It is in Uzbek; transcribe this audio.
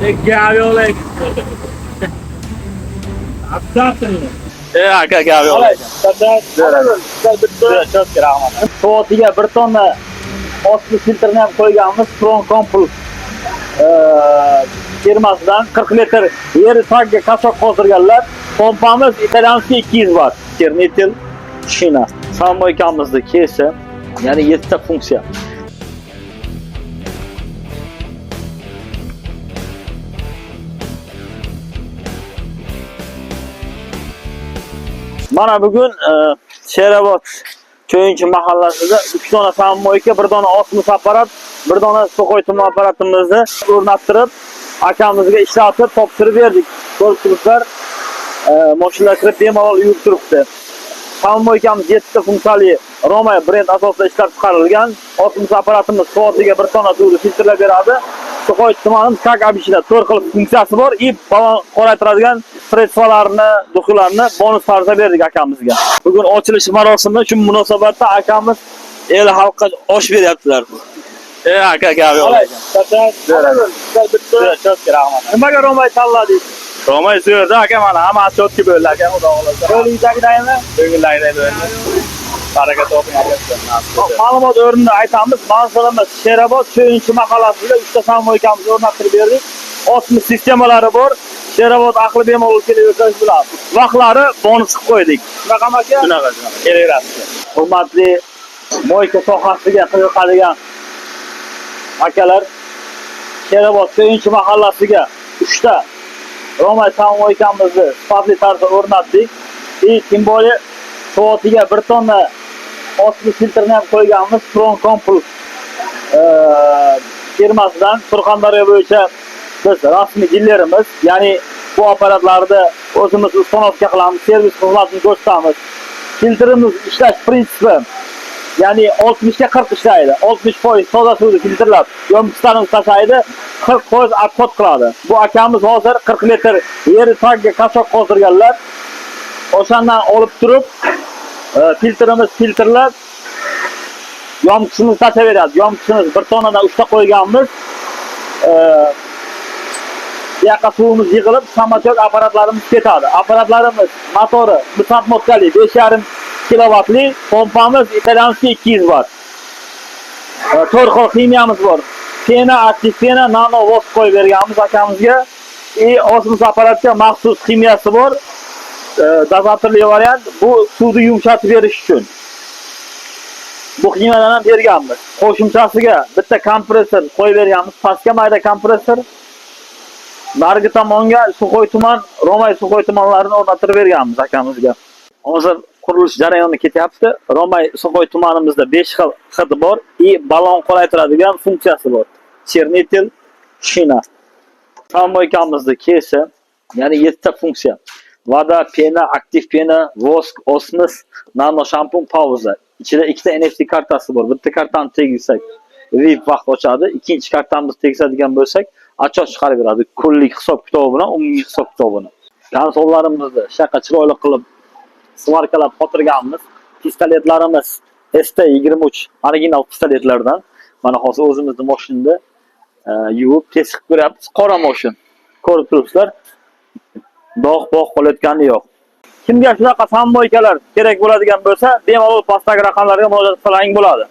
Gaviola. Abstraktni. Aka gaviola. Soatiga 1 tonna ostki filtrni ham qo'yganmiz. Front Compul firmasidan 40 litr yer tagiga kasoq qozdirganlar. Pompamiz italyanskiy 200 watt. Chernitel shina. Samoykamizda kesa, ya'ni 7 ta funksiya. Mana bugun Sherobod Cho'yinchi mahallasida 3 dona sammoyka, 1 dona osmos apparat, 1 dona So'g'oy tuman apparatimizni o'rnattirib, akamizga ishlatib topshirib berdik. Ko'rib turibsizlar, mashinalar kirib bemalol yurib turibdi. Sammoykamiz 7 ta funksiyali Roma brend asosida ishlab chiqarilgan. Osmos apparatimiz soatiga 1 tonna suvni filtrlab beradi. So'g'oy tumanimiz как обычно 4 xil funksiyasi bor. Balon qoraytiradigan sredstvalarni, duxlarni bonus tarzda berdik akamizga. Bugun ochilish marosimi shu munosabatda akamiz el xalqqa osh beryaptilar. Aka gaviola. Nimaga Romay tanladingiz? Romay so'rdi aka, mana hammasi chotki bo'ldi aka, xudo xolasa. Ko'ngildagidaymi? Ko'ngildagidaydi bo'ldi. Baraka toping aka. Ma'lumot o'rnida aytamiz, manzilimiz Sherobod Cho'yinchi mahallasida 3 ta sammoykamizni o'rnattirib berdik. Osmos sistemalari bor. Sherobod aqli bemalol kelaversangiz bo'ladi. Vaqtlari bonus qilib qo'ydik. Shunaqa aka? Shunaqa. Kelaverasiz. Hurmatli moyka sohasiga qiziqadigan akalar, Sherobod Cho'yinchi mahallasiga 3 ta Roma sammoykamizni sifatli tarzda o'rnatdik. Kim bo'li soatiga 1 tonna osmos filtrni ham qo'yganmiz. Front Compul firmasidan Surxondaryo bo'yicha biz rasmiy dilerimiz, ya'ni bu apparatlarda o'zimiz ustanovka qilamiz, servis xizmatini ko'rsatamiz. Filtrimiz ishlash prinsipi, ya'ni 60 ga 40 ishlaydi. 60% toza suvni filtrlab, yomg'irlarni tashlaydi, 40% odxod qiladi. Bu akamiz hozir 40 litr yer tagiga kasoq qozdirganlar. O'shandan olib turib, filtrimiz filtrlab yomg'irni tashaveradi. Yomg'irni 1 tonnadan 3 ta qo'yganmiz. Yoqqa suvimiz yig'ilib, samochok apparatlarimiz ketadi. Apparatlarimiz motori Musab motkali 5,5 kilovatli, pompamiz italyanskiy 200 watt. 4 xil kimyamiz bor. Pena, aktiv pena, nano vosk qo'yib berganmiz akamizga. Osmos apparatga maxsus kimyasi bor. Dozatorli variant, bu suvni yumshatib berish uchun. Bu kimyadan ham berganmiz. Qo'shimchasiga bitta kompressor qo'yib berganmiz, pastga mayda kompressor. Narigi tomonga So'g'oy tuman, Romay So'g'oy tumanlarini o'rnattirib berganmiz akamizga. Hozir qurilish jarayoni ketyapti. Romay So'g'oy tumanimizda 5 xil hidi bor, balon qoraytiradigan funksiyasi bor. Chernitel shina. Sammoykamizda kesa, ya'ni 7 ta funksiya. Voda, pena, aktiv pena, vosk, osmos, nano shampun, pauza. Ichida 2 ta NFC kartasi bor. Bitta kartani tegsak, VIP vaqt ochadi. Ikkinchi kartamizni tegizadigan bo'lsak, achoq chiqarib beradi. Kunlik hisob-kitobi bilan umumiy hisob-kitobini. Konsollarimizni shaqa chiroyli qilib svarkalab qotirganmiz. Pistoletlarimiz ST23 original pistoletlardan. Mana hozir o'zimizning mashinada yuvib test qilib ko'ryapmiz. Qora mashin. Ko'rib turibsizlar. Dog' qolayotgani yo'q. Kimga shunaqa sammoykalar kerak bo'ladigan bo'lsa, bemalol pastdagi raqamlarga murojaat qiling bo'ladi.